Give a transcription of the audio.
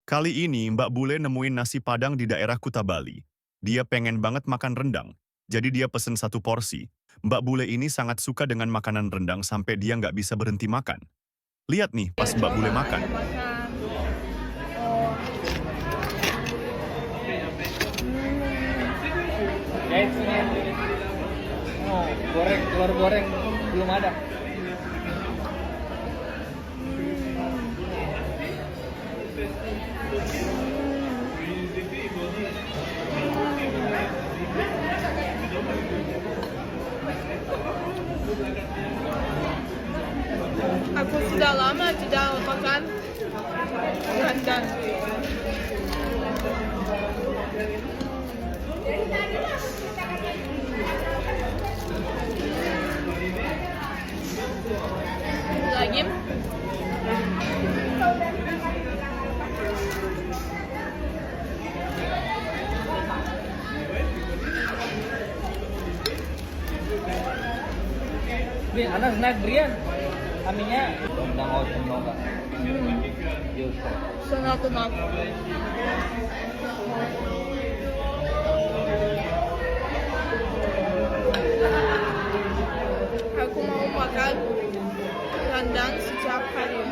Kali ini Mbak Bule nemuin nasi Padang di daerah Kuta Bali. Dia pengen banget makan rendang, jadi dia pesen satu porsi. Mbak Bule ini sangat suka dengan makanan rendang sampai dia nggak bisa berhenti makan. Lihat nih pas Ya, Mbak Bule coba makan. ada makan. Oh. Oh, goreng, telur goreng belum ada. Aku sudah lama tidak makan rendang. Lagi? Bri, anak snack Brian. Kaminya rendang out enggak. Jus. Sangat enak. Aku mau makan rendang setiap hari.